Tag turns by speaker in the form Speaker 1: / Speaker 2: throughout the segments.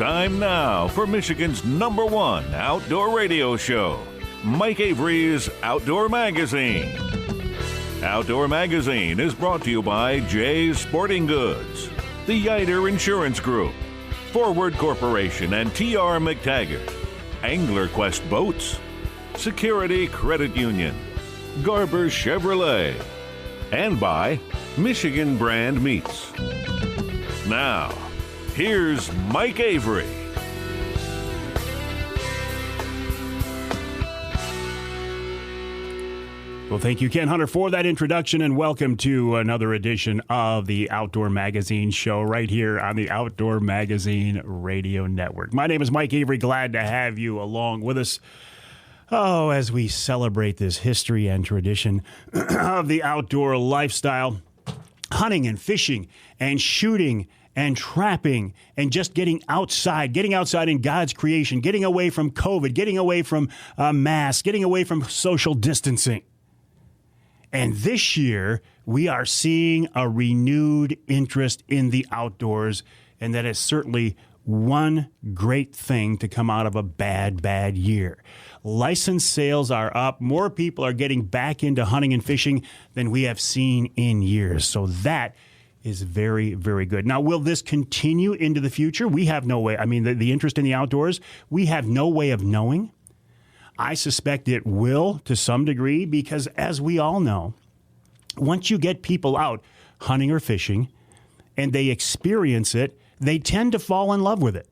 Speaker 1: Time now for Michigan's #1 outdoor radio show, Mike Avery's Outdoor Magazine. Outdoor Magazine is brought to you by Jay's Sporting Goods, the Yider Insurance Group, Forward Corporation and T.R. McTaggart, Angler Quest Boats, Security Credit Union, Garber Chevrolet, and by Michigan Brand Meats. Now, here's Mike Avery.
Speaker 2: Well, thank you, Ken Hunter, for that introduction, and welcome to another edition of the Outdoor Magazine show right here on the Outdoor Magazine Radio Network. My name is Mike Avery. Glad to have you along with us. Oh, as we celebrate this history and tradition of the outdoor lifestyle, hunting and fishing and shooting and trapping and just getting outside in God's creation, getting away from COVID, getting away from masks, getting away from social distancing. And this year, we are seeing a renewed interest in the outdoors, and that is certainly one great thing to come out of a bad year. License sales are up. More people are getting back into hunting and fishing than we have seen in years. So that is very, very good. Now, will this continue into the future? We have no way. I mean, the interest in the outdoors, we have no way of knowing. I suspect it will to some degree because, as we all know, once you get people out hunting or fishing and they experience it, they tend to fall in love with it.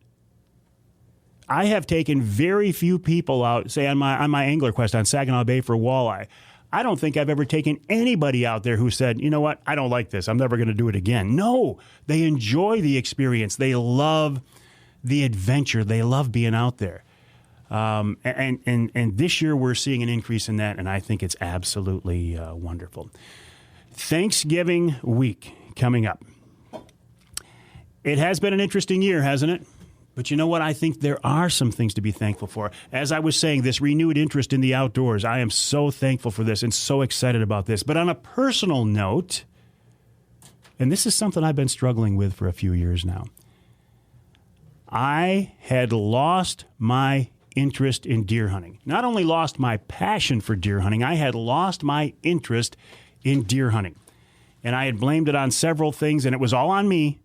Speaker 2: I have taken very few people out, say on my angler quest on Saginaw Bay for walleye. I don't think I've ever taken anybody out there who said, you know what, I don't like this. I'm never going to do it again. No, they enjoy the experience. They love the adventure. They love being out there. And this year we're seeing an increase in that, and I think it's absolutely wonderful. Thanksgiving week coming up. It has been an interesting year, hasn't it? But you know what? I think there are some things to be thankful for. As I was saying, this renewed interest in the outdoors, I am so thankful for this and so excited about this. But on a personal note, and this is something I've been struggling with for a few years now, I had lost my interest in deer hunting. Not only lost my passion for deer hunting, I had lost my interest in deer hunting. And I had blamed it on several things, and it was all on me.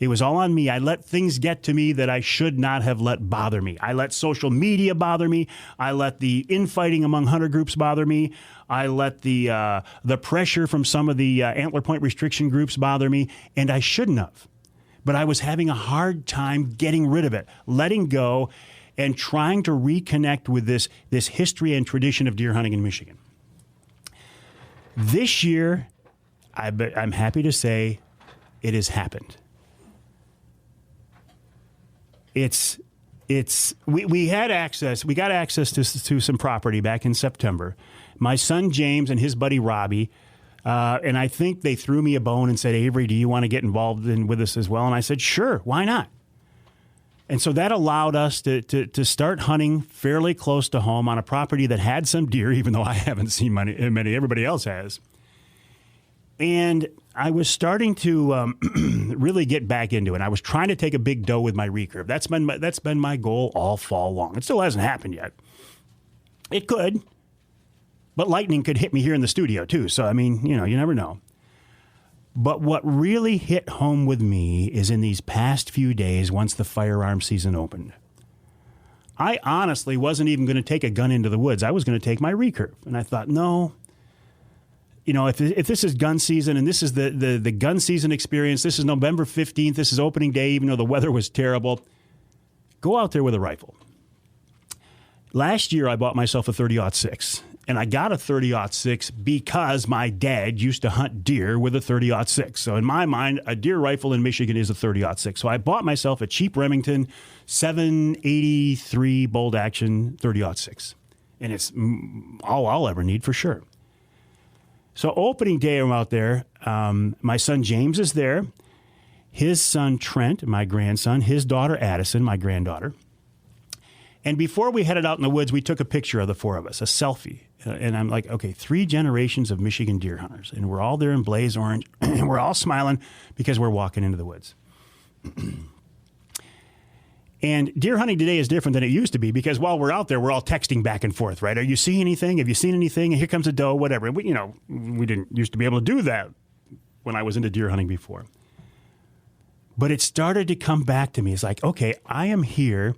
Speaker 2: It was all on me. I let things get to me that I should not have let bother me. I let social media bother me. I let the infighting among hunter groups bother me. I let the pressure from some of the antler point restriction groups bother me, and I shouldn't have. But I was having a hard time getting rid of it, letting go, and trying to reconnect with this history and tradition of deer hunting in Michigan. This year, I'm happy to say it has happened. We got access to some property back in September. My son James and his buddy Robbie, and I think they threw me a bone and said, Avery, do you want to get involved with us as well? And I said, sure, why not? And so that allowed us to start hunting fairly close to home on a property that had some deer, even though I haven't seen many, everybody else has. And I was starting to really get back into it. I was trying to take a big doe with my recurve. That's been my goal all fall long. It still hasn't happened yet. It could, but lightning could hit me here in the studio too. So, I mean, you never know. But what really hit home with me is in these past few days once the firearm season opened. I honestly wasn't even going to take a gun into the woods. I was going to take my recurve. And I thought, no. If this is gun season and this is the gun season experience, this is November 15th, this is opening day, even though the weather was terrible, go out there with a rifle. Last year, I bought myself a 30-06, and I got a 30-06 because my dad used to hunt deer with a 30-06. So in my mind, a deer rifle in Michigan is a 30-06. So I bought myself a cheap Remington 783 bolt action 30-06, and it's all I'll ever need for sure. So opening day, I'm out there. My son James is there. His son Trent, my grandson. His daughter Addison, my granddaughter. And before we headed out in the woods, we took a picture of the four of us, a selfie. And I'm like, okay, 3 generations of Michigan deer hunters. And we're all there in blaze orange. And we're all smiling because we're walking into the woods. And deer hunting today is different than it used to be because while we're out there, we're all texting back and forth, right? Are you seeing anything? Have you seen anything? And here comes a doe, whatever. We didn't used to be able to do that when I was into deer hunting before. But it started to come back to me. It's like, okay, I am here.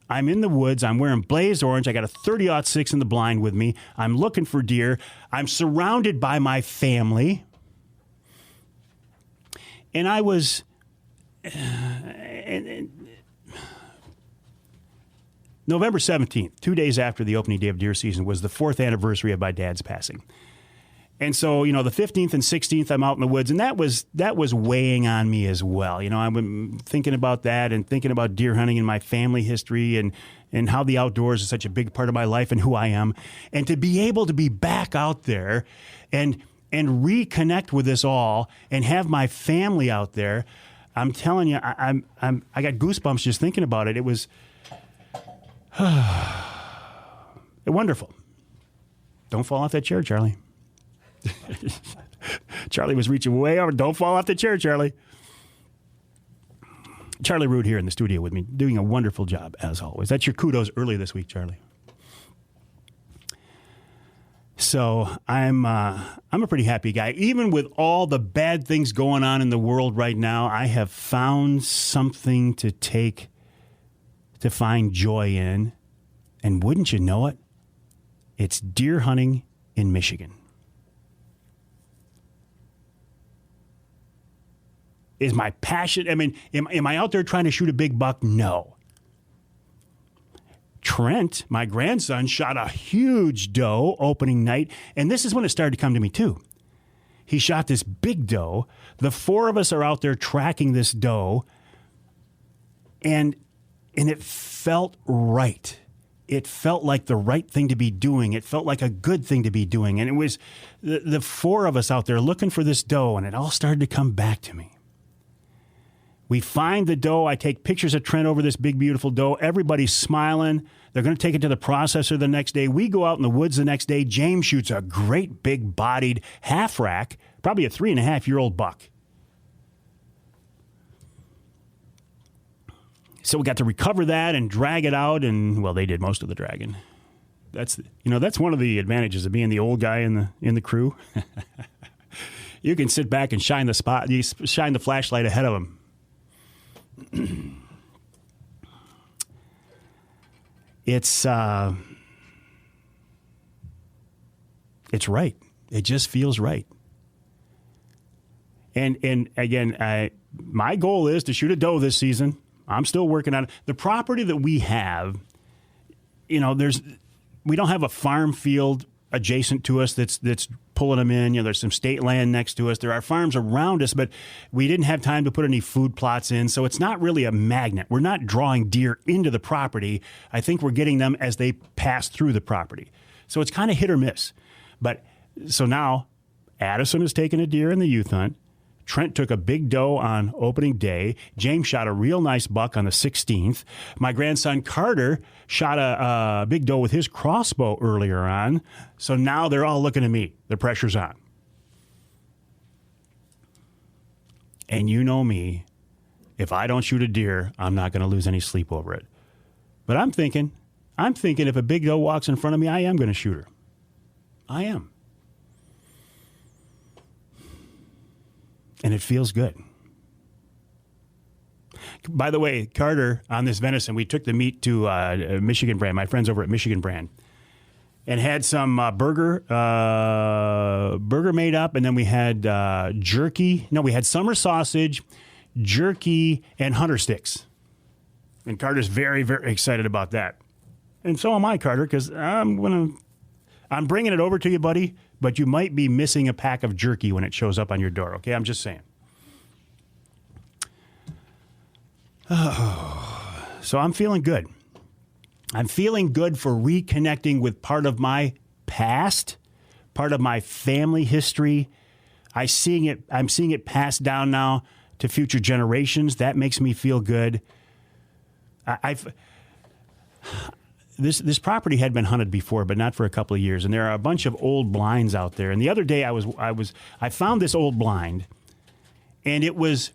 Speaker 2: I'm in the woods. I'm wearing blaze orange. I got a 30-06 in the blind with me. I'm looking for deer. I'm surrounded by my family. And I was... November 17th, 2 days after the opening day of deer season, was the 4th anniversary of my dad's passing. And so, the 15th and 16th, I'm out in the woods, and that was weighing on me as well. I've been thinking about that and thinking about deer hunting and my family history and how the outdoors is such a big part of my life and who I am. And to be able to be back out there and reconnect with this all and have my family out there, I'm telling you, I got goosebumps just thinking about it. It was wonderful. Don't fall off that chair, Charlie. Charlie was reaching way over. Don't fall off the chair, Charlie. Charlie Root here in the studio with me, doing a wonderful job, as always. That's your kudos early this week, Charlie. So I'm a pretty happy guy. Even with all the bad things going on in the world right now, I have found something to find joy in. And wouldn't you know it, it's deer hunting in Michigan. Is my passion, am I out there trying to shoot a big buck? No. Trent, my grandson, shot a huge doe opening night, and this is when it started to come to me too. He shot this big doe. The 4 of us are out there tracking this doe, and it felt right. It felt like the right thing to be doing. It felt like a good thing to be doing, and it was the 4 of us out there looking for this doe, and it all started to come back to me. We find the doe. I take pictures of Trent over this big, beautiful doe. Everybody's smiling. They're going to take it to the processor the next day. We go out in the woods the next day. James shoots a great, big-bodied half-rack, probably a 3.5-year-old buck. So we got to recover that and drag it out, and, well, they did most of the dragging. That's one of the advantages of being the old guy in the crew. You can sit back and shine the flashlight ahead of them. It's right. It just feels right. And again, my goal is to shoot a doe this season. I'm still working on it. The property that we have, we don't have a farm field adjacent to us that's pulling them in. There's some state land next to us. There are farms around us, but we didn't have time to put any food plots in, so it's not really a magnet. We're not drawing deer into the property. I think we're getting them as they pass through the property. So it's kind of hit or miss. But so now Addison has taken a deer in the youth hunt. Trent took a big doe on opening day. James shot a real nice buck on the 16th. My grandson Carter shot a big doe with his crossbow earlier on. So now they're all looking at me. The pressure's on. And you know me. If I don't shoot a deer, I'm not going to lose any sleep over it. But I'm thinking if a big doe walks in front of me, I am going to shoot her. I am. And it feels good. By the way, Carter, on this venison, we took the meat to Michigan Brand, my friends over at Michigan Brand, and had some burger made up, and then we had jerky. No, we had summer sausage, jerky, and hunter sticks. And Carter's very, very excited about that. And so am I, Carter, because I'm bringing it over to you, buddy. But you might be missing a pack of jerky when it shows up on your door, okay? I'm just saying. Oh, so I'm feeling good. I'm feeling good for reconnecting with part of my past, part of my family history. I'm seeing it passed down now to future generations. That makes me feel good. This property had been hunted before, but not for a couple of years, and there are a bunch of old blinds out there. And the other day, I found this old blind, and it was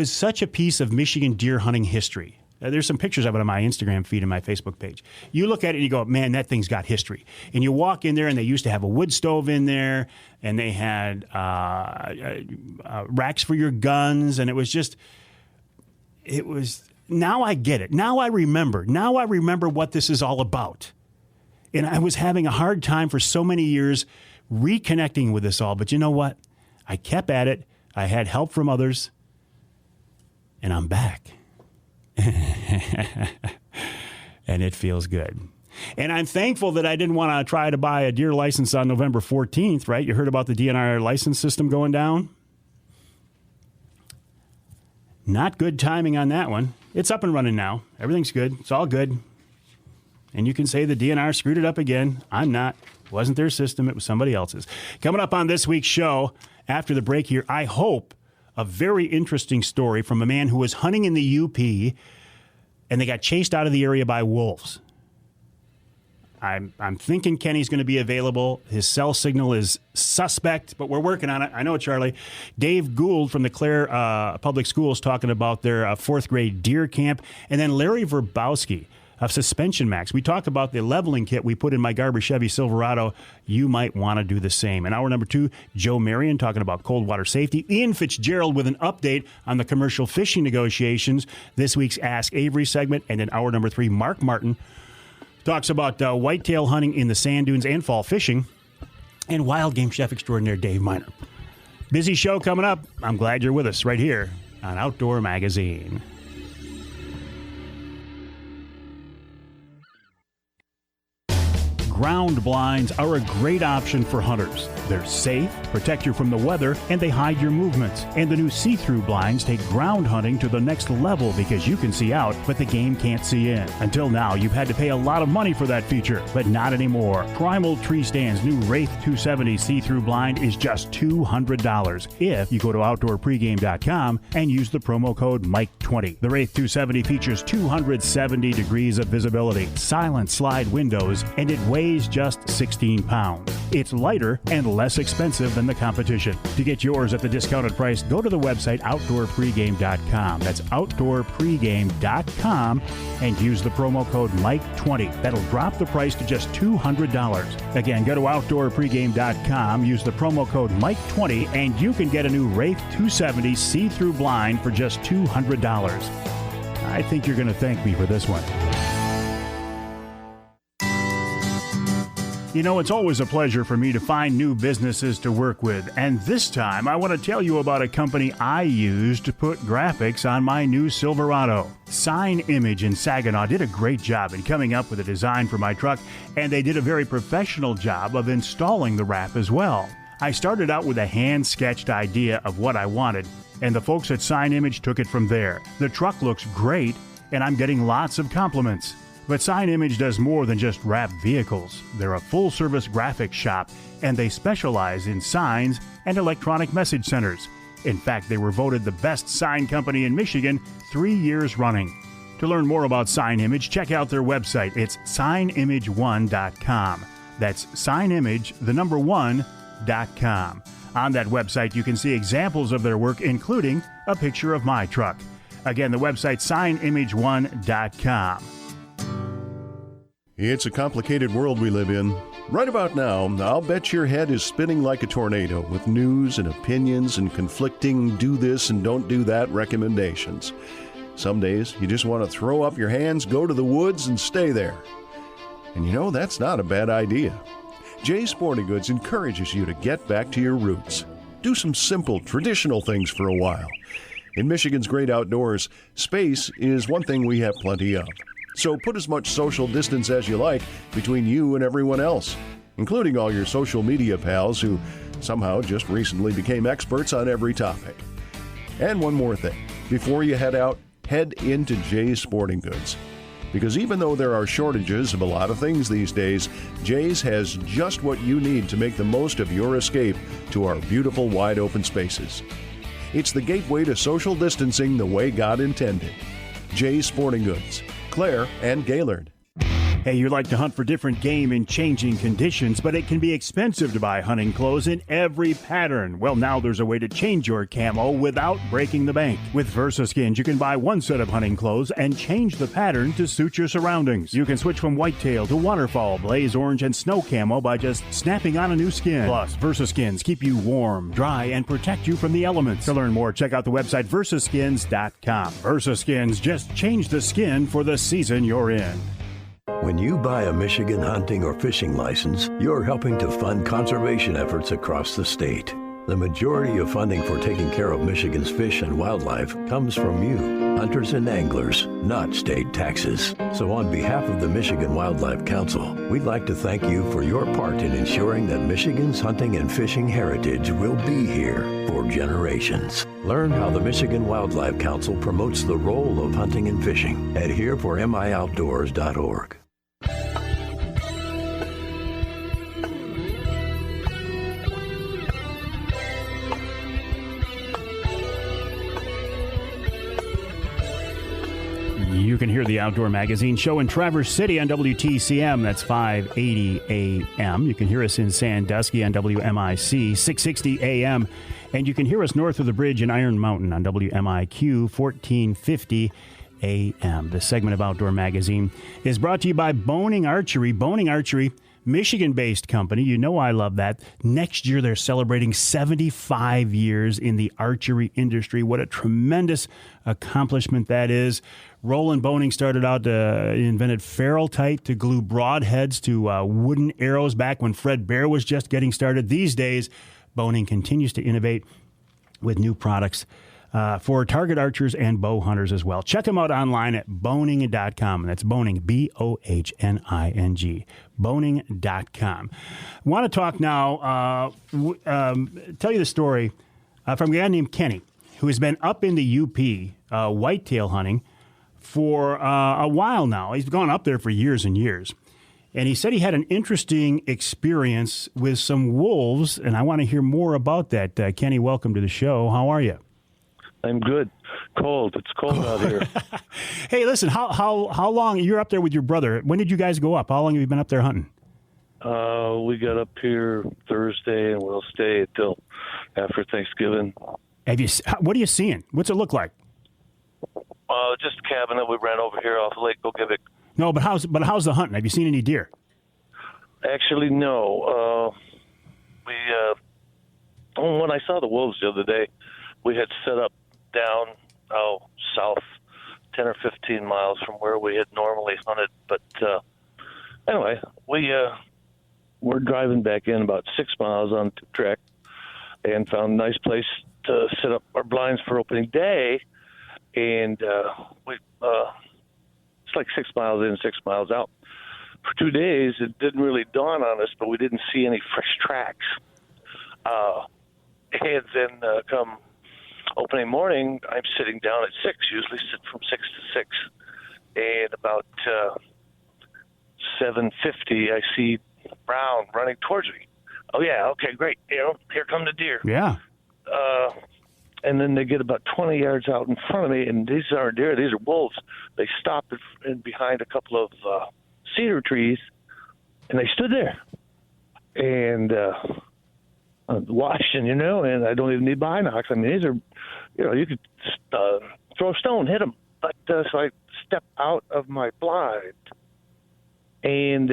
Speaker 2: such a piece of Michigan deer hunting history. There's some pictures of it on my Instagram feed and my Facebook page. You look at it and you go, man, that thing's got history. And you walk in there and they used to have a wood stove in there and they had racks for your guns. And it was, now I get it. Now I remember what this is all about. And I was having a hard time for so many years reconnecting with this all. But you know what? I kept at it. I had help from others. And I'm back. And it feels good. And I'm thankful that I didn't want to try to buy a deer license on November 14th, right? You heard about the DNR license system going down? Not good timing on that one. It's up and running now. Everything's good. It's all good. And you can say the DNR screwed it up again. I'm not. It wasn't their system. It was somebody else's. Coming up on this week's show, after the break here, I hope a very interesting story from a man who was hunting in the UP and they got chased out of the area by wolves. I'm thinking Kenny's going to be available. His cell signal is suspect, but we're working on it. I know, Charlie. Dave Gould from the Clare Public Schools talking about their fourth grade deer camp. And then Larry Verbowski of Suspension Maxx. We talked about the leveling kit we put in my Garber Chevy Silverado. You might want to do the same. In hour number 2, Joe Marion talking about cold water safety. Ian Fitzgerald with an update on the commercial fishing negotiations. This week's Ask Avery segment. And in hour number 3, Mark Martin talks about whitetail hunting in the sand dunes and fall fishing. And wild game chef extraordinaire Dave Miner. Busy show coming up. I'm glad you're with us right here on Outdoor Magazine. Ground blinds are a great option for hunters. They're safe, protect you from the weather, and they hide your movements. And the new see-through blinds take ground hunting to the next level because you can see out, but the game can't see in. Until now, you've had to pay a lot of money for that feature, but not anymore. Primal Tree Stand's new Wraith 270 see-through blind is just $200 if you go to outdoorpregame.com and use the promo code Mike20. The Wraith 270 features 270 degrees of visibility, silent slide windows, and it weighs just 16 pounds. It's lighter and less expensive than the competition. To get yours at the discounted price, go to the website outdoorpregame.com. That's outdoorpregame.com and use the promo code Mike20. That'll drop the price to just $200. Again, go to outdoorpregame.com, use the promo code Mike20, and you can get a new Wraith 270 see-through blind for just $200. I think you're going to thank me for this one. You know, it's always a pleasure for me to find new businesses to work with, and this time I want to tell you about a company I used to put graphics on my new Silverado. Sign Image in Saginaw did a great job in coming up with a design for my truck, and they did a very professional job of installing the wrap as well. I started out with a hand-sketched idea of what I wanted, and the folks at Sign Image took it from there. The truck looks great, and I'm getting lots of compliments. But Sign Image does more than just wrap vehicles. They're a full-service graphics shop, and they specialize in signs and electronic message centers. In fact, they were voted the best sign company in Michigan 3 years running. To learn more about Sign Image, check out their website. It's signimage1.com. That's signimage1.com. On that website, you can see examples of their work, including a picture of my truck. Again, the website signimage1.com.
Speaker 3: It's a complicated world we live in. Right about now, I'll bet your head is spinning like a tornado with news and opinions and conflicting do this and don't do that recommendations. Some days, you just want to throw up your hands, go to the woods, and stay there. And you know, that's not a bad idea. Jay's Sporting Goods encourages you to get back to your roots. Do some simple, traditional things for a while. In Michigan's great outdoors, space is one thing we have plenty of. So put as much social distance as you like between you and everyone else, including all your social media pals who somehow just recently became experts on every topic. And one more thing. Before you head out, head into Jay's Sporting Goods. Because even though there are shortages of a lot of things these days, Jay's has just what you need to make the most of your escape to our beautiful wide open spaces. It's the gateway to social distancing the way God intended. Jay's Sporting Goods, Clare and Gaylord.
Speaker 2: Hey, you like to hunt for different game in changing conditions, but it can be expensive to buy hunting clothes in every pattern. Well, now there's a way to change your camo without breaking the bank. With VersaSkins, you can buy one set of hunting clothes and change the pattern to suit your surroundings. You can switch from whitetail to waterfowl, blaze orange, and snow camo by just snapping on a new skin. Plus, VersaSkins keep you warm, dry, and protect you from the elements. To learn more, check out the website versaskins.com. VersaSkins, just change the skin for the season you're in.
Speaker 4: When you buy a Michigan hunting or fishing license, you're helping to fund conservation efforts across the state. The majority of funding for taking care of Michigan's fish and wildlife comes from you, hunters and anglers, not state taxes. So on behalf of the Michigan Wildlife Council, we'd like to thank you for your part in ensuring that Michigan's hunting and fishing heritage will be here for generations. Learn how the Michigan Wildlife Council promotes the role of hunting and fishing at hereformioutdoors.org.
Speaker 2: You can hear the Outdoor Magazine show in Traverse City on WTCM. That's 580 AM. You can hear us in Sandusky on WMIC 660 AM. And you can hear us north of the bridge in Iron Mountain on WMIQ 1450 AM. This segment of Outdoor Magazine is brought to you by Boning Archery. Boning Archery, Michigan-based company. You know I love that. Next year, they're celebrating 75 years in the archery industry. What a tremendous accomplishment that is. Roland Boning started out, invented ferrule-tight to glue broadheads to wooden arrows back when Fred Bear was just getting started. These days, Boning continues to innovate with new products for target archers and bow hunters as well. Check them out online at boning.com. That's Boning, Bohning, boning.com. I want to talk now, tell you the story from a guy named Kenny, who has been up in the UP whitetail hunting for a while now. He's gone up there for years and years. And he said he had an interesting experience with some wolves, and I want to hear more about that. Kenny, welcome to the show. How are you?
Speaker 5: I'm good. Cold. It's cold out here.
Speaker 2: Hey, listen, how long, you're up there with your brother. When did you guys go up? How long have you been up there hunting?
Speaker 5: We got up here Thursday, and we'll stay until after Thanksgiving.
Speaker 2: What are you seeing? What's it look like?
Speaker 5: Just a cabin that we ran over here off Lake Gogebic.
Speaker 2: No, but how's the hunting? Have you seen any deer?
Speaker 5: Actually, no. When I saw the wolves the other day, we had set up down south 10 or 15 miles from where we had normally hunted. But anyway, we're driving back in about 6 miles on the trek and found a nice place to set up our blinds for opening day. And it's like 6 miles in, 6 miles out. For 2 days, it didn't really dawn on us, but we didn't see any fresh tracks. And then come opening morning, I'm sitting down at 6, usually sit from 6 to 6. And about 7:50, I see Brown running towards me. Oh, yeah, okay, great. Here come the deer.
Speaker 2: Yeah.
Speaker 5: And then they get about 20 yards out in front of me, and these aren't deer, these are wolves. They stopped behind a couple of cedar trees, and they stood there. And watching, and I don't even need binocs. I mean, these are, you could throw a stone, hit them. But so I step out of my blind, and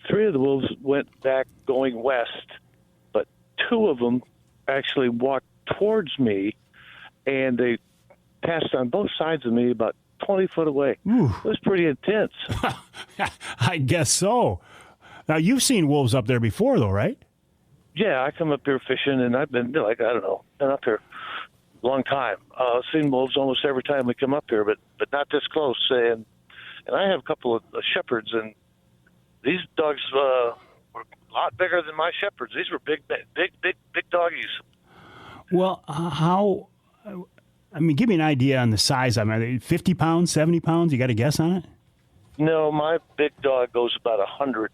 Speaker 5: 3 of the wolves went back going west, but 2 of them actually walked towards me, and they passed on both sides of me about 20 foot away.
Speaker 2: Ooh.
Speaker 5: It was pretty intense.
Speaker 2: I guess so. Now, you've seen wolves up there before, though, right?
Speaker 5: Yeah, I come up here fishing, and I've been, been up here a long time. I've seen wolves almost every time we come up here, but not this close. And I have a couple of shepherds, and these dogs were a lot bigger than my shepherds. These were big doggies. Well,
Speaker 2: give me an idea on the size. Are they 50 pounds, 70 pounds? You got a guess on it?
Speaker 5: No, my big dog goes about 100,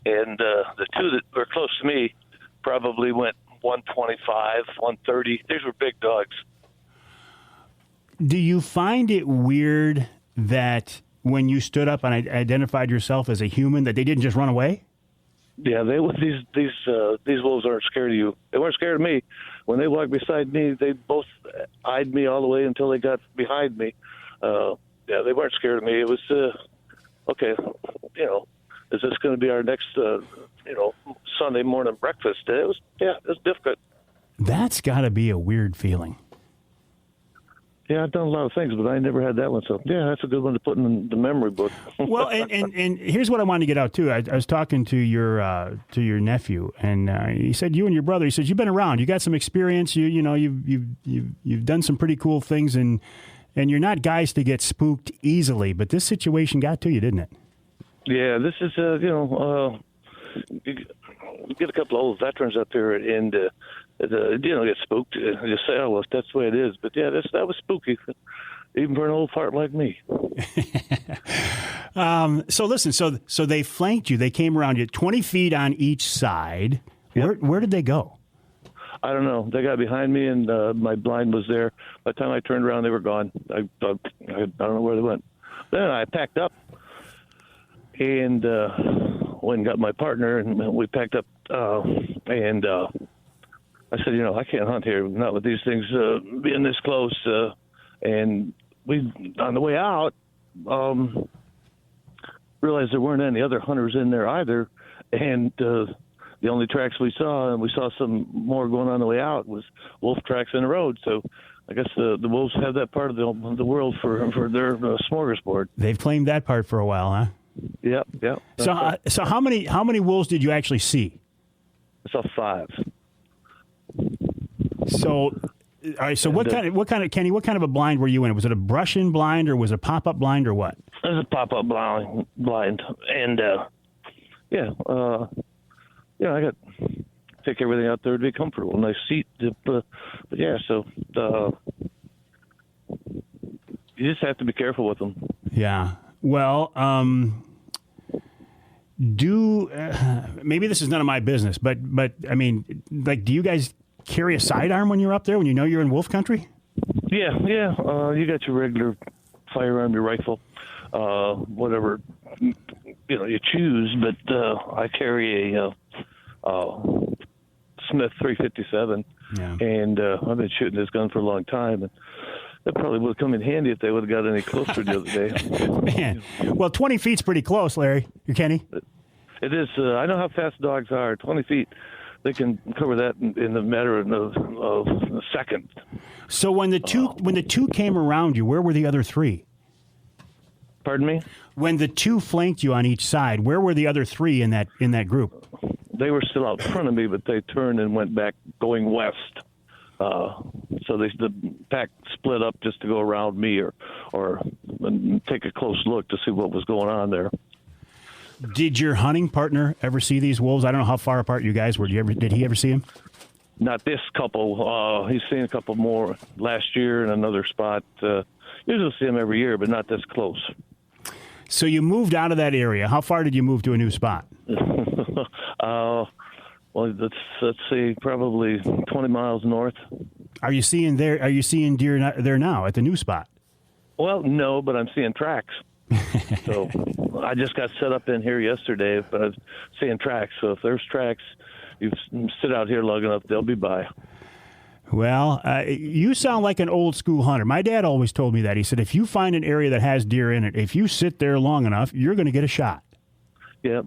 Speaker 5: and the 2 that were close to me probably went 125, 130. These were big dogs.
Speaker 2: Do you find it weird that when you stood up and identified yourself as a human, that they didn't just run away?
Speaker 5: Yeah, these wolves aren't scared of you. They weren't scared of me. When they walked beside me, they both eyed me all the way until they got behind me. Yeah, they weren't scared of me. It was okay. Is this going to be our next Sunday morning breakfast? It was difficult.
Speaker 2: That's got to be a weird feeling.
Speaker 5: Yeah, I've done a lot of things, but I never had that one. So, yeah, that's a good one to put in the memory book.
Speaker 2: Well, and here's what I wanted to get out too. I was talking to your nephew, and he said you and your brother. He said you've been around. You got some experience. You've done some pretty cool things, and you're not guys to get spooked easily. But this situation got to you, didn't it?
Speaker 5: Yeah, this is you get a couple of old veterans up there, and get spooked. You just say, oh, well, that's the way it is. But, yeah, that was spooky, even for an old fart like me.
Speaker 2: So, listen, so they flanked you. They came around you 20 feet on each side.
Speaker 5: Yep.
Speaker 2: Where did they go?
Speaker 5: I don't know. They got behind me, and my blind was there. By the time I turned around, they were gone. I don't know where they went. Then I packed up and went and got my partner, and we packed up, and I said, I can't hunt here, not with these things being this close. And we, on the way out, realized there weren't any other hunters in there either. And the only tracks we saw, and we saw some more going on the way out, was wolf tracks in the road. So I guess the wolves have that part of the world for their smorgasbord.
Speaker 2: They've claimed that part for a while, huh?
Speaker 5: Yep.
Speaker 2: So how many wolves did you actually see?
Speaker 5: I saw 5.
Speaker 2: So, all right. So, what kind of Kenny? What kind of a blind were you in? Was it a brush-in blind, or was it a pop-up blind, or what?
Speaker 5: It was a pop-up blind, and I got take everything out there to be comfortable. Nice seat, but yeah. So you just have to be careful with them.
Speaker 2: Yeah. Well, maybe this is none of my business, but I mean, like, do you guys carry a sidearm when you're up there, when you know you're in wolf country?
Speaker 5: Yeah. You got your regular firearm, your rifle, whatever you choose. But I carry a Smith 357, and I've been shooting this gun for a long time. And that probably would have come in handy if they would have got any closer the other day.
Speaker 2: Man, well, 20 feet's pretty close, Larry. You Kenny?
Speaker 5: It is. I know how fast dogs are. 20 feet. They can cover that in a matter of a second.
Speaker 2: So when the two came around you, where were the other 3?
Speaker 5: Pardon me?
Speaker 2: When the 2 flanked you on each side, where were the other 3 in that group?
Speaker 5: They were still out in front of me, but they turned and went back going west. So the pack split up just to go around me or take a close look to see what was going on there.
Speaker 2: Did your hunting partner ever see these wolves? I don't know how far apart you guys were. Did he ever see them?
Speaker 5: Not this couple. He's seen a couple more last year in another spot. Usually see them every year, but not this close.
Speaker 2: So you moved out of that area. How far did you move to a new spot?
Speaker 5: Well, let's see, probably 20 miles north.
Speaker 2: Are you seeing deer there now at the new spot?
Speaker 5: Well, no, but I'm seeing tracks. So I just got set up in here yesterday, but I'm seeing tracks. So if there's tracks, you sit out here long enough, they'll be by.
Speaker 2: Well, you sound like an old school hunter. My dad always told me that. He said, if you find an area that has deer in it, if you sit there long enough, you're going to get a shot. Yeah.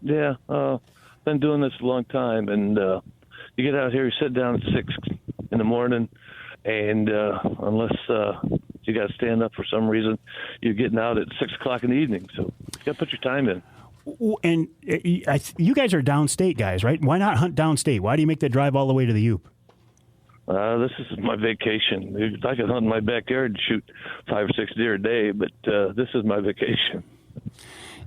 Speaker 5: Been doing this a long time, and you get out here, you sit down at 6 in the morning, and unless you got to stand up for some reason, you're getting out at 6 o'clock in the evening. So you got to put your time in.
Speaker 2: And you guys are downstate guys, right? Why not hunt downstate? Why do you make that drive all the way to the Upe?
Speaker 5: This is my vacation. I could hunt in my backyard and shoot 5 or 6 deer a day, but this is my vacation.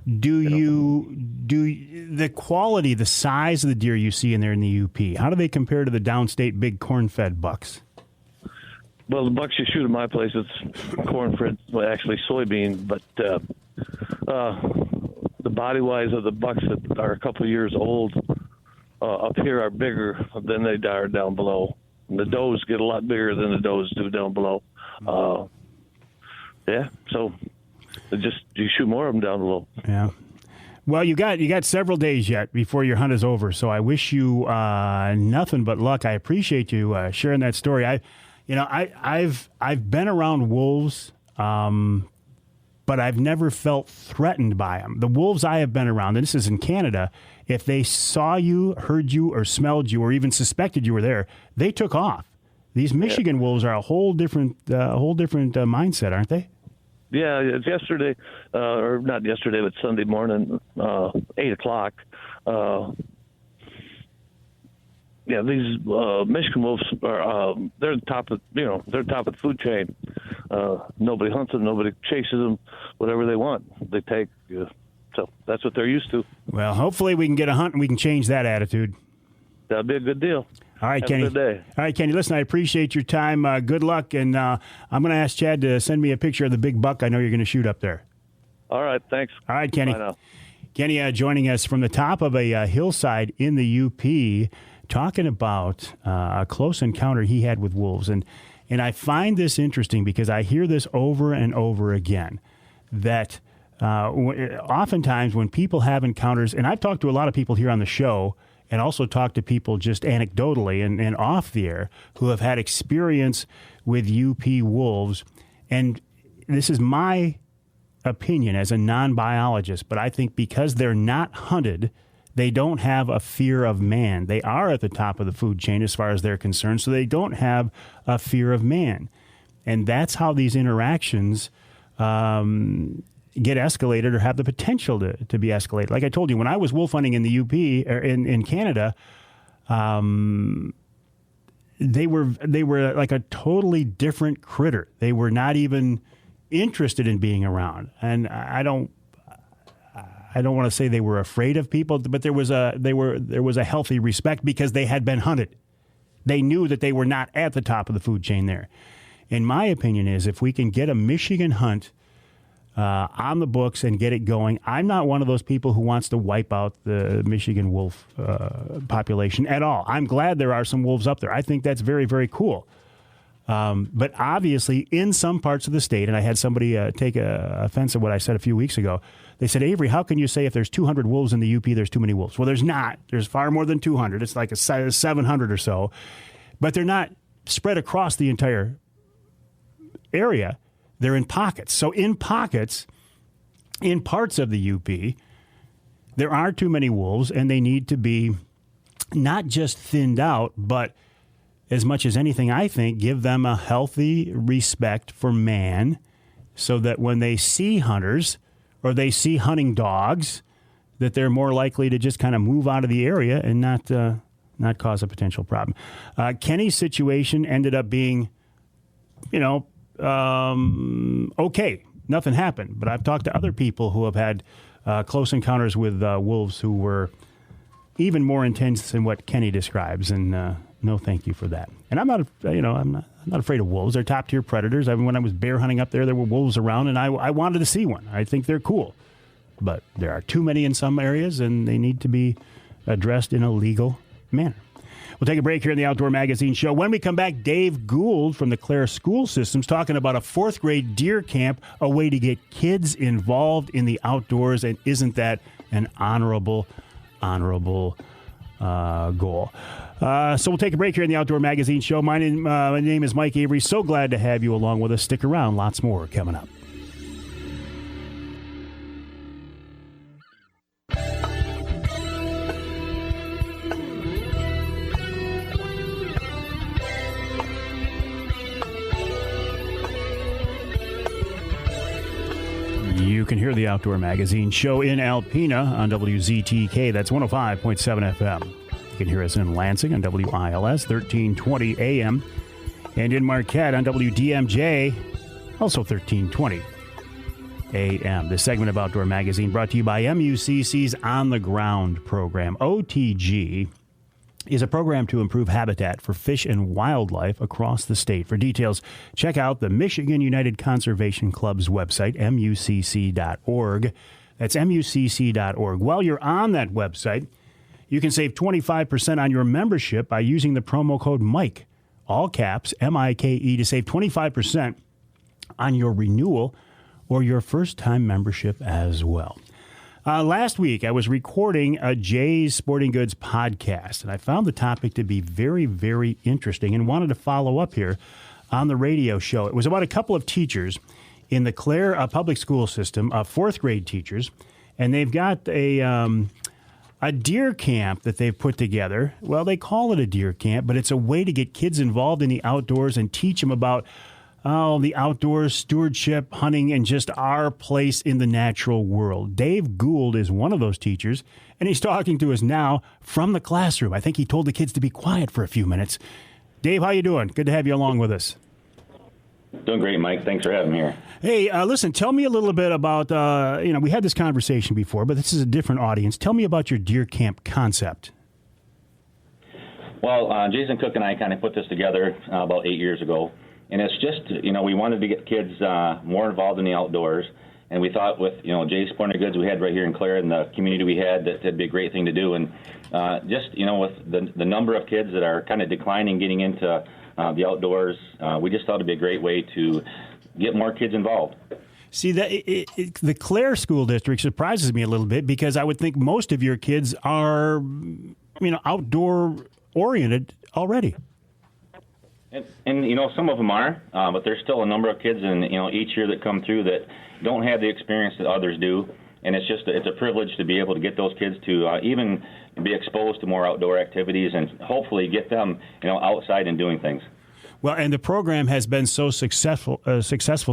Speaker 2: Do the quality, the size of the deer you see in there in the UP, how do they compare to the downstate big corn-fed bucks?
Speaker 5: Well, the bucks you shoot at my place, it's corn-fed, well, actually soybean, but the body-wise of the bucks that are a couple of years old up here are bigger than they are down below. And the does get a lot bigger than the does do down below. So it just you shoot more of them down below.
Speaker 2: Yeah. Well, you got several days yet before your hunt is over, so I wish you nothing but luck. I appreciate you sharing that story. I've been around wolves, but I've never felt threatened by them. The wolves I have been around, and this is in Canada, if they saw you, heard you, or smelled you, or even suspected you were there, they took off. These Michigan wolves are a whole different mindset, aren't they?
Speaker 5: Yeah, it's yesterday, or not yesterday, but Sunday morning, 8 o'clock. These Michigan wolves are they're top of the food chain. Nobody hunts them, nobody chases them. Whatever they want, they take. So that's what they're used to.
Speaker 2: Well, hopefully we can get a hunt and we can change that attitude.
Speaker 5: That'd be a good deal.
Speaker 2: All right,
Speaker 5: Have
Speaker 2: Kenny.
Speaker 5: a good day.
Speaker 2: All right, Kenny. Listen, I appreciate your time. Good luck, and I'm going to ask Chad to send me a picture of the big buck I know you're going to shoot up there.
Speaker 5: All right, thanks.
Speaker 2: All right, Kenny.
Speaker 5: Bye now.
Speaker 2: Kenny joining us from the top of a hillside in the UP, talking about a close encounter he had with wolves. And I find this interesting because I hear this over and over again, that oftentimes when people have encounters, and I've talked to a lot of people here on the show and also talked to people just anecdotally and off the air who have had experience with UP wolves. And this is my opinion as a non-biologist, but I think because they're not hunted, they don't have a fear of man. They are at the top of the food chain as far as they're concerned, so they don't have a fear of man. And that's how these interactions get escalated or have the potential to be escalated. Like I told you, when I was wolf hunting in the UP, or in Canada, they were like a totally different critter. They were not even interested in being around. And I don't want to say they were afraid of people, but there was a healthy respect because they had been hunted. They knew that they were not at the top of the food chain there. And my opinion is if we can get a Michigan hunt on the books and get it going, I'm not one of those people who wants to wipe out the Michigan wolf population at all. I'm glad there are some wolves up there. I think that's very, very cool. But obviously, in some parts of the state, and I had somebody take offense at what I said a few weeks ago. They said, Avery, how can you say if there's 200 wolves in the UP, there's too many wolves? Well, there's not. There's far more than 200. It's like a 700 or so. But they're not spread across the entire area. They're in pockets. So in pockets, in parts of the UP, there are too many wolves, and they need to be not just thinned out, but as much as anything, I think, give them a healthy respect for man so that when they see hunters or they see hunting dogs, that they're more likely to just kind of move out of the area and not cause a potential problem. Kenny's situation ended up being, okay. Nothing happened. But I've talked to other people who have had close encounters with wolves who were even more intense than what Kenny describes, and no thank you for that. And I'm not afraid of wolves. They're top tier predators. I mean, when I was bear hunting up there were wolves around, and I wanted to see one. I think they're cool, but there are too many in some areas, and they need to be addressed in a legal manner. We'll take a break here in the Outdoor Magazine show. When we come back, Dave Gould from the Clare School System is talking about a 4th grade deer camp, a way to get kids involved in the outdoors, and isn't that an honorable goal? So we'll take a break here in the Outdoor Magazine show. My name is Mike Avery. So glad to have you along with us. Stick around. Lots more coming up. You can hear the Outdoor Magazine show in Alpena on WZTK. That's 105.7 FM. You can hear us in Lansing on WILS 1320 AM. And in Marquette on WDMJ, also 1320 AM. This segment of Outdoor Magazine brought to you by MUCC's On the Ground program. OTG is a program to improve habitat for fish and wildlife across the state. For details, check out the Michigan United Conservation Club's website, mucc.org. That's mucc.org. While you're on that website, you can save 25% on your membership by using the promo code MIKE, all caps, MIKE, to save 25% on your renewal or your first-time membership as well. Last week, I was recording a Jay's Sporting Goods podcast, and I found the topic to be very, very interesting and wanted to follow up here on the radio show. It was about a couple of teachers in the Clare public school system, fourth grade teachers, and they've got a deer camp that they've put together. Well, they call it a deer camp, but it's a way to get kids involved in the outdoors and teach them about the outdoors, stewardship, hunting, and just our place in the natural world. Dave Gould is one of those teachers, and he's talking to us now from the classroom. I think he told the kids to be quiet for a few minutes. Dave, how you doing? Good to have you along with us.
Speaker 6: Doing great, Mike. Thanks for having me here.
Speaker 2: Hey, listen, tell me a little bit about, we had this conversation before, but this is a different audience. Tell me about your deer camp concept.
Speaker 6: Well, Jason Cook and I kind of put this together about 8 years ago. And it's just, we wanted to get kids more involved in the outdoors. And we thought with, Jay's Sporting Goods we had right here in Clare and the community we had, that'd be a great thing to do. And with the number of kids that are kind of declining getting into the outdoors, we just thought it'd be a great way to get more kids involved.
Speaker 2: See, the Clare School District surprises me a little bit because I would think most of your kids are, outdoor oriented already.
Speaker 6: And some of them are, but there's still a number of kids in, each year that come through that don't have the experience that others do. And it's a privilege to be able to get those kids to even be exposed to more outdoor activities and hopefully get them, outside and doing things.
Speaker 2: Well, and the program has been so successful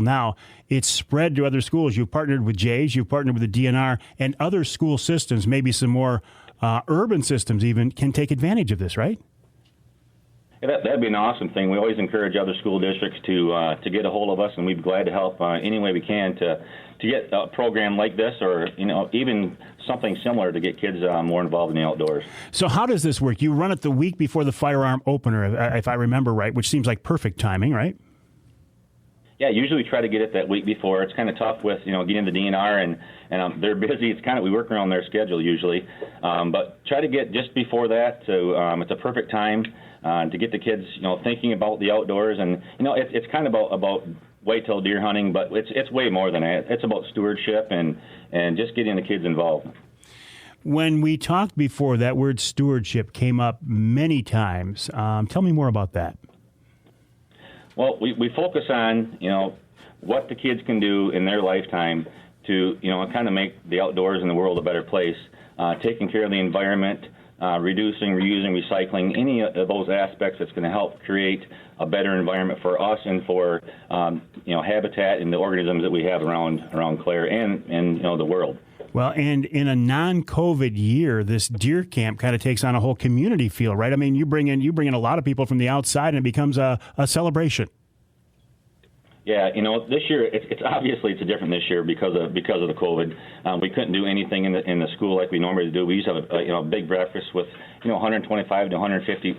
Speaker 2: now, it's spread to other schools. You've partnered with Jay's, you've partnered with the DNR, and other school systems, maybe some more urban systems even, can take advantage of this, right?
Speaker 6: Yeah, that'd be an awesome thing. We always encourage other school districts to get a hold of us, and we'd be glad to help any way we can to get a program like this, or even something similar to get kids more involved in the outdoors.
Speaker 2: So how does this work? You run it the week before the firearm opener, if I remember right, which seems like perfect timing, right?
Speaker 6: Yeah, usually we try to get it that week before. It's kind of tough with getting the DNR and they're busy. It's kind of we work around their schedule usually, but try to get just before that. So it's a perfect time to get the kids thinking about the outdoors, and it's kind of about whitetail deer hunting, but it's way more than that. It's about stewardship and just getting the kids involved.
Speaker 2: When we talked before, that word stewardship came up many times. Tell me more about that.
Speaker 6: Well, we focus on, what the kids can do in their lifetime to, kind of make the outdoors and the world a better place, taking care of the environment, reducing, reusing, recycling, any of those aspects that's going to help create a better environment for us and for, habitat and the organisms that we have around Clare and the world.
Speaker 2: Well, and in a non-COVID year, this deer camp kind of takes on a whole community feel, right? I mean, you bring in a lot of people from the outside, and it becomes a celebration. Yeah,
Speaker 6: this year it's obviously it's different this year because of the COVID. We couldn't do anything in the school like we normally do. We used to have a big breakfast with 125 to 150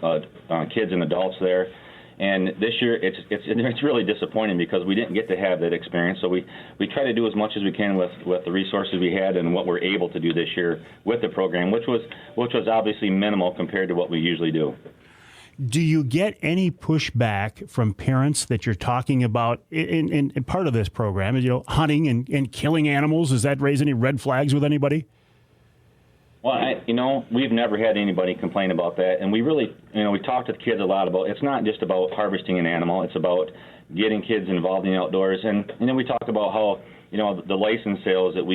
Speaker 6: kids and adults there. And this year, it's really disappointing because we didn't get to have that experience. So we try to do as much as we can with the resources we had and what we're able to do this year with the program, which was obviously minimal compared to what we usually do.
Speaker 2: Do you get any pushback from parents that you're talking about in part of this program? Is hunting and killing animals? Does that raise any red flags with anybody?
Speaker 6: Well, we've never had anybody complain about that, and we really, we talk to the kids a lot about. It's not just about harvesting an animal; it's about getting kids involved in the outdoors. And we talk about how the license sales that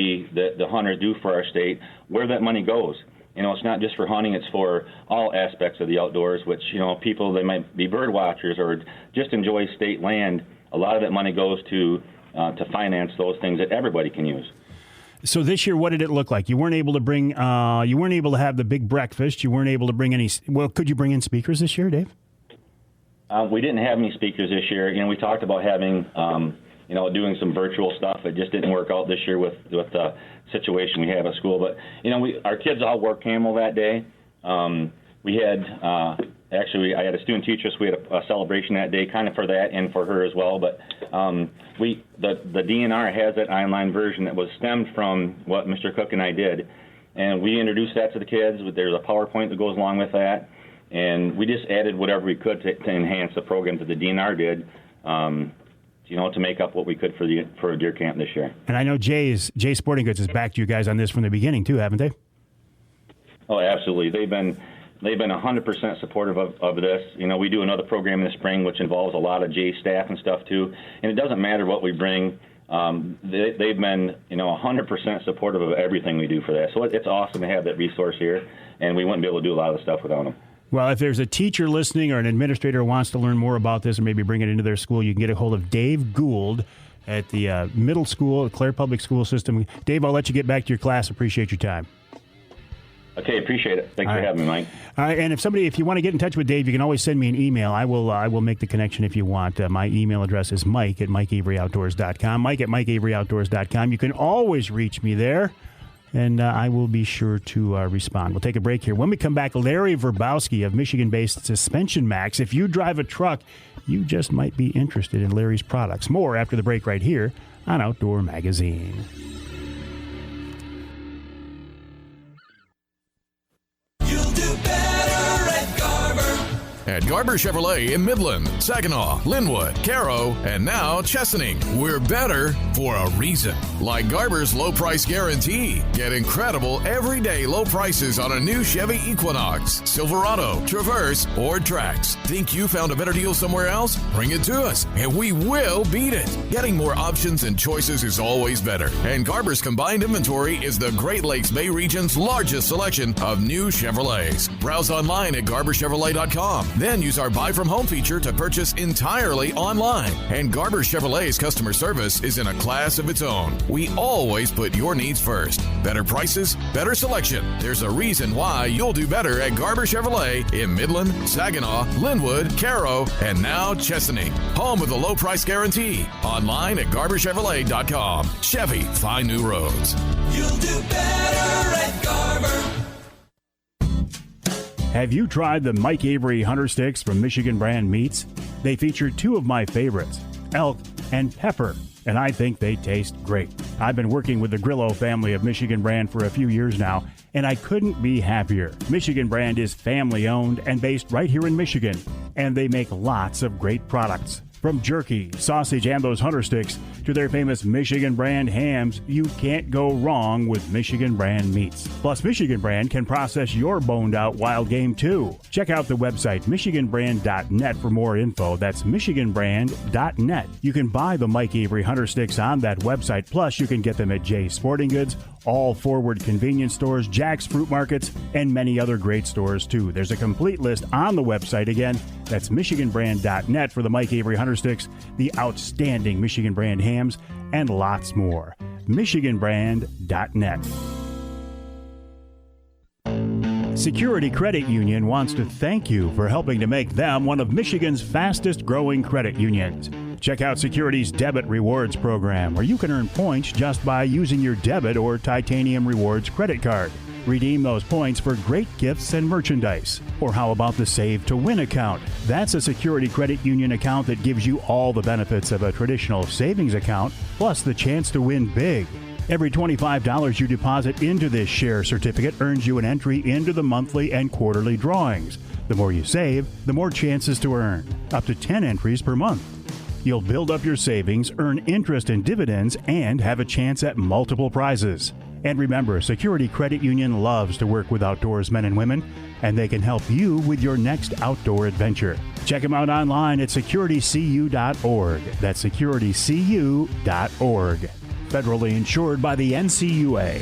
Speaker 6: the hunters do for our state, where that money goes. It's not just for hunting; it's for all aspects of the outdoors. Which people they might be bird watchers or just enjoy state land. A lot of that money goes to finance those things that everybody can use.
Speaker 2: So this year, what did it look like? You weren't able to bring. You weren't able to have the big breakfast. You weren't able to bring any. Well, could you bring in speakers this year, Dave?
Speaker 6: We didn't have any speakers this year. We talked about having, doing some virtual stuff. It just didn't work out this year with the situation we have at school. But our kids all wore camel that day. We had. Actually, I had a student teacher, so we had a celebration that day, kind of for that and for her as well. But the DNR has that online version that was stemmed from what Mr. Cook and I did, and we introduced that to the kids. There's a PowerPoint that goes along with that, and we just added whatever we could to enhance the program that the DNR did. to make up what we could for deer camp this year.
Speaker 2: And I know Jay Sporting Goods has backed you guys on this from the beginning too, haven't they?
Speaker 6: Oh, absolutely. They've been 100% supportive of this. We do another program in the spring, which involves a lot of Jay staff and stuff too. And it doesn't matter what we bring. They've been, 100% supportive of everything we do for that. So it's awesome to have that resource here, and we wouldn't be able to do a lot of the stuff without them.
Speaker 2: Well, if there's a teacher listening or an administrator who wants to learn more about this or maybe bring it into their school, you can get a hold of Dave Gould at the middle school, the Clare Public School System. Dave, I'll let you get back to your class. Appreciate your time.
Speaker 6: Okay, appreciate it. Thanks for having me, Mike.
Speaker 2: All right, and if you want to get in touch with Dave, you can always send me an email. I will make the connection if you want. My email address is mike@mikeaveryoutdoors.com, mike@mikeaveryoutdoors.com. You can always reach me there, and I will be sure to respond. We'll take a break here. When we come back, Larry Verbowski of Michigan-based Suspension Maxx. If you drive a truck, you just might be interested in Larry's products. More after the break right here on Outdoor Magazine.
Speaker 7: At Garber Chevrolet in Midland, Saginaw, Linwood, Caro, and now Chesaning. We're better for a reason. Like Garber's low price guarantee. Get incredible everyday low prices on a new Chevy Equinox, Silverado, Traverse, or Trax. Think you found a better deal somewhere else? Bring it to us, and we will beat it. Getting more options and choices is always better. And Garber's combined inventory is the Great Lakes Bay region's largest selection of new Chevrolets. Browse online at GarberChevrolet.com. Then use our Buy From Home feature to purchase entirely online. And Garber Chevrolet's customer service is in a class of its own. We always put your needs first. Better prices, better selection. There's a reason why you'll do better at Garber Chevrolet in Midland, Saginaw, Linwood, Caro, and now Chesaning. Home of the low price guarantee. Online at GarberChevrolet.com. Chevy, find new roads.
Speaker 8: You'll do better at Garber.
Speaker 2: Have you tried the Mike Avery Hunter Sticks from Michigan Brand Meats? They feature two of my favorites, elk and pepper, and I think they taste great. I've been working with the Grillo family of Michigan Brand for a few years now, and I couldn't be happier. Michigan Brand is family-owned and based right here in Michigan, and they make lots of great products. From jerky, sausage, and those Hunter Sticks to their famous Michigan Brand hams, you can't go wrong with Michigan Brand meats. Plus, Michigan Brand can process your boned-out wild game, too. Check out the website, michiganbrand.net, for more info. That's michiganbrand.net. You can buy the Mike Avery Hunter Sticks on that website. Plus, you can get them at Jay's Sporting Goods, all Forward convenience stores, Jack's Fruit Markets, and many other great stores, too. There's a complete list on the website. Again, that's michiganbrand.net for the Mike Avery Hunter Sticks, the outstanding Michigan Brand hams, and lots more. michiganbrand.net. Security Credit Union wants to thank you for helping to make them one of Michigan's fastest growing credit unions. Check out Security's Debit Rewards program, where you can earn points just by using your debit or Titanium Rewards credit card. Redeem those points for great gifts and merchandise. Or how about the Save to Win account? That's a Security Credit Union account that gives you all the benefits of a traditional savings account, plus the chance to win big. Every $25 you deposit into this share certificate earns you an entry into the monthly and quarterly drawings. The more you save, the more chances to earn. Up to 10 entries per month. You'll build up your savings, earn interest and dividends, and have a chance at multiple prizes. And remember, Security Credit Union loves to work with outdoorsmen and women, and they can help you with your next outdoor adventure. Check them out online at securitycu.org. That's securitycu.org. Federally insured by the NCUA.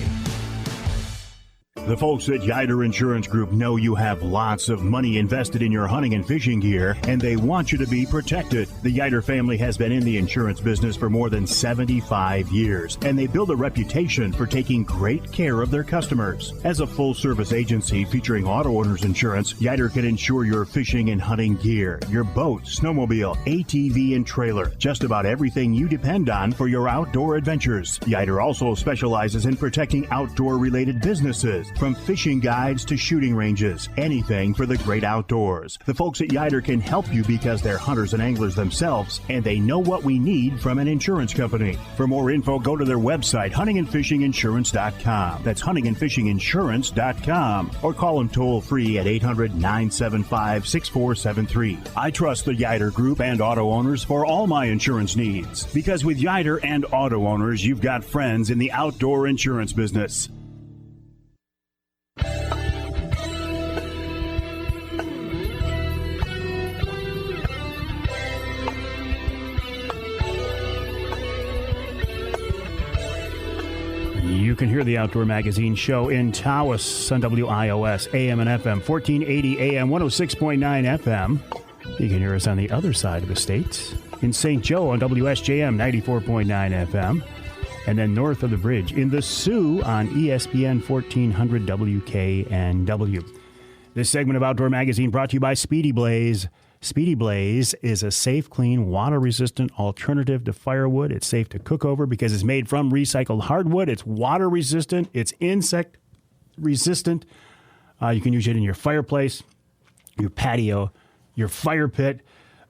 Speaker 2: The folks at Yider Insurance Group know you have lots of money invested in your hunting and fishing gear, and they want you to be protected. The Yider family has been in the insurance business for more than 75 years, and they build a reputation for taking great care of their customers. As a full-service agency featuring auto owners insurance, Yider can insure your fishing and hunting gear, your boat, snowmobile, ATV, and trailer, just about everything you depend on for your outdoor adventures. Yider also specializes in protecting outdoor-related businesses, From fishing guides to shooting ranges, anything for the great outdoors. The folks at Yider can help you because they're hunters and anglers themselves, and they know what we need from an insurance company. For more info, go to their website, huntingandfishinginsurance.com. That's huntingandfishinginsurance.com. Or call them toll free at 800-975-6473. I trust the Yider Group and auto owners for all my insurance needs. Because with Yider and auto owners, you've got friends in the outdoor insurance business. You can hear the Outdoor Magazine show in Taos on WIOS, AM and FM, 1480 AM, 106.9 FM. You can hear us on the other side of the state in St. Joe on WSJM, 94.9 FM. And then north of the bridge in the Sioux on ESPN 1400 WKNW. This segment of Outdoor Magazine brought to you by Speedy Blaze. Speedy Blaze is a safe, clean, water-resistant alternative to firewood. It's safe to cook over because it's made from recycled hardwood. It's water-resistant. It's insect-resistant. You can use it in your fireplace, your patio, your fire pit.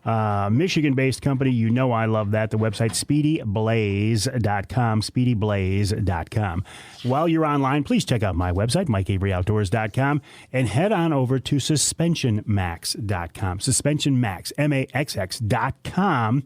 Speaker 2: Michigan-based company, you know I love that. The website, speedyblaze.com, speedyblaze.com. While you're online, please check out my website, MikeAveryOutdoors.com, and head on over to suspensionmax.com, suspensionmax, MAXX.com.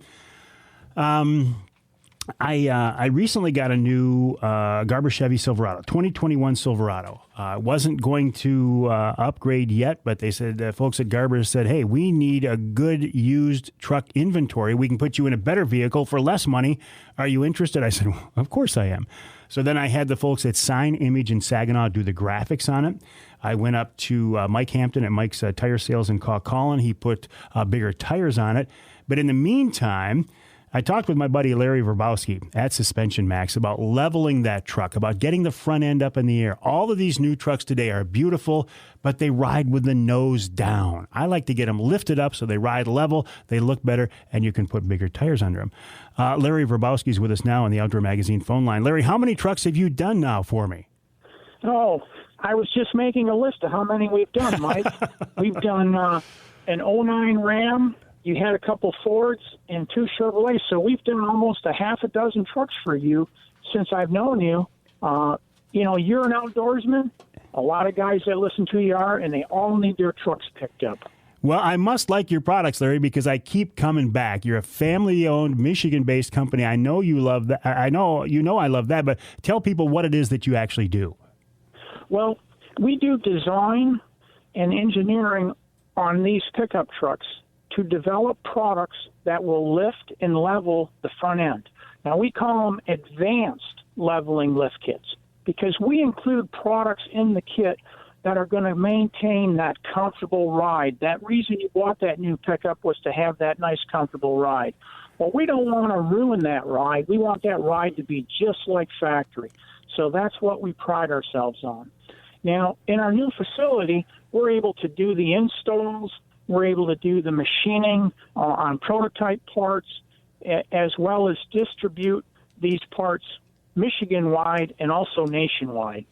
Speaker 2: I recently got a new Garber Chevy Silverado, 2021 Silverado. Wasn't going to upgrade yet, but they said, folks at Garber said, hey, we need a good used truck inventory. We can put you in a better vehicle for less money. Are you interested? I said, well, of course I am. So then I had the folks at Sign Image in Saginaw do the graphics on it. I went up to Mike Hampton at Mike's Tire Sales in Cawcolin. He put bigger tires on it. But in the meantime, I talked with my buddy Larry Verbowski at Suspension Maxx about leveling that truck, about getting the front end up in the air. All of these new trucks today are beautiful, but they ride with the nose down. I like to get them lifted up so they ride level, they look better, and you can put bigger tires under them. Larry Verbowski is with us now on the Outdoor Magazine phone line. Larry, how many trucks have you done now for me?
Speaker 9: Oh, I was just making a list of how many we've done, Mike. We've done an 09 Ram. You had a couple Fords and 2 Chevrolets, so we've done almost a half a dozen trucks for you since I've known you. You're an outdoorsman. A lot of guys that listen to you are, and they all need their trucks picked up.
Speaker 2: Well, I must like your products, Larry, because I keep coming back. You're a family-owned, Michigan-based company. I know you love that. I know I love that, but tell people what it is that you actually do.
Speaker 9: Well, we do design and engineering on these pickup trucks to develop products that will lift and level the front end. Now, we call them advanced leveling lift kits because we include products in the kit that are going to maintain that comfortable ride. That reason you bought that new pickup was to have that nice, comfortable ride. Well, we don't want to ruin that ride. We want that ride to be just like factory. So that's what we pride ourselves on. Now, in our new facility, we're able to do the installs. We're able to do the machining on prototype parts, as well as distribute these parts Michigan-wide and also nationwide.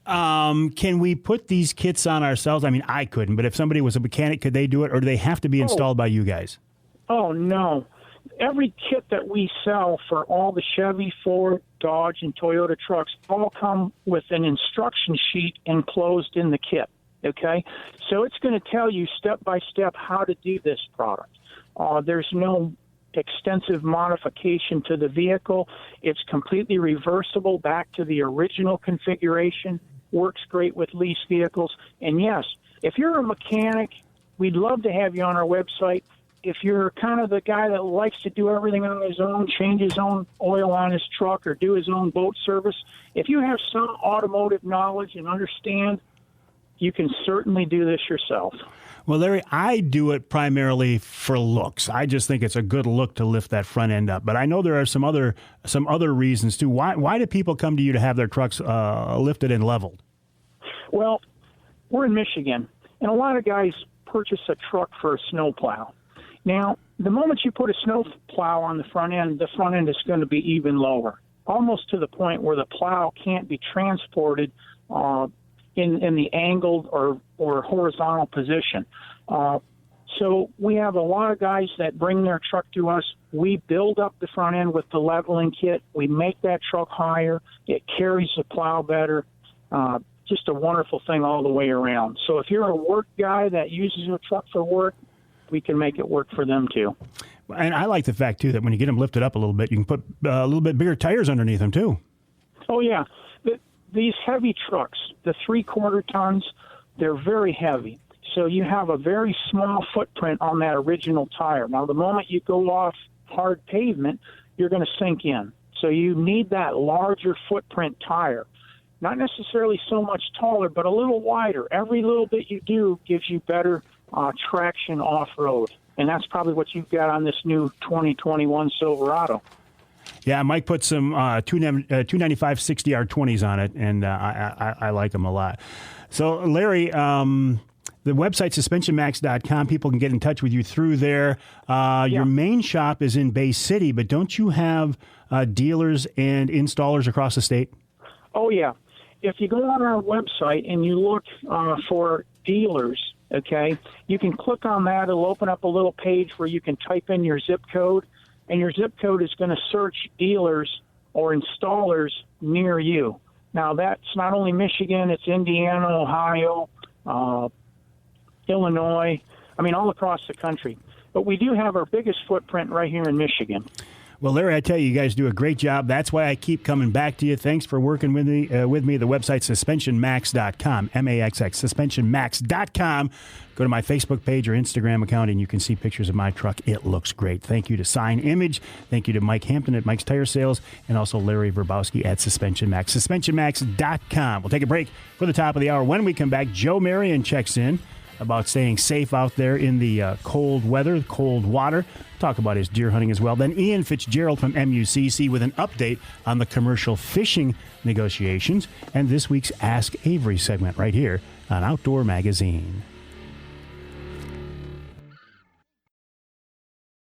Speaker 2: Can we put these kits on ourselves? I mean, I couldn't, but if somebody was a mechanic, could they do it, or do they have to be installed by you guys?
Speaker 9: Oh, no. Every kit that we sell for all the Chevy, Ford, Dodge, and Toyota trucks all come with an instruction sheet enclosed in the kit. Okay, so it's going to tell you step by step how to do this product. There's no extensive modification to the vehicle. It's completely reversible back to the original configuration. Works great with lease vehicles. And yes, if you're a mechanic, we'd love to have you on our website. If you're kind of the guy that likes to do everything on his own, change his own oil on his truck, or do his own boat service, if you have some automotive knowledge and understand, you can certainly do this yourself.
Speaker 2: Well, Larry, I do it primarily for looks. I just think it's a good look to lift that front end up. But I know there are some other reasons too. Why do people come to you to have their trucks lifted and leveled?
Speaker 9: Well, we're in Michigan, and a lot of guys purchase a truck for a snowplow. Now, the moment you put a snowplow on the front end is going to be even lower, almost to the point where the plow can't be transported in the angled or horizontal position. So we have a lot of guys that bring their truck to us. We build up the front end with the leveling kit. We make that truck higher. It carries the plow better. Just a wonderful thing all the way around. So if you're a work guy that uses your truck for work, we can make it work for them too.
Speaker 2: And I like the fact, too, that when you get them lifted up a little bit, you can put a little bit bigger tires underneath them, too.
Speaker 9: Oh, yeah. These heavy trucks, the 3/4 tons, they're very heavy. So you have a very small footprint on that original tire. Now, the moment you go off hard pavement, you're going to sink in. So you need that larger footprint tire. Not necessarily so much taller, but a little wider. Every little bit you do gives you better traction off-road. And that's probably what you've got on this new 2021 Silverado.
Speaker 2: Yeah, Mike put some 295 60R20s on it, and I like them a lot. So, Larry, the website, suspensionmax.com, people can get in touch with you through there. Your main shop is in Bay City, but don't you have dealers and installers across the state?
Speaker 9: Oh, yeah. If you go on our website and you look for dealers, okay, you can click on that. It'll open up a little page where you can type in your zip code, and your zip code is going to search dealers or installers near you. Now, that's not only Michigan, it's Indiana, Ohio, Illinois, all across the country. But we do have our biggest footprint right here in Michigan.
Speaker 2: Well, Larry, I tell you guys do a great job. That's why I keep coming back to you. Thanks for working with me. The website, suspensionmax.com, M-A-X-X, suspensionmax.com. Go to my Facebook page or Instagram account, and you can see pictures of my truck. It looks great. Thank you to Sign Image. Thank you to Mike Hampton at Mike's Tire Sales, and also Larry Verbowski at Suspension Max, suspensionmax.com. We'll take a break for the top of the hour. When we come back, Joe Marion checks in about staying safe out there in the cold weather, cold water. Talk about his deer hunting as well. Then Ian Fitzgerald from MUCC with an update on the commercial fishing negotiations and this week's Ask Avery segment right here on Outdoor Magazine.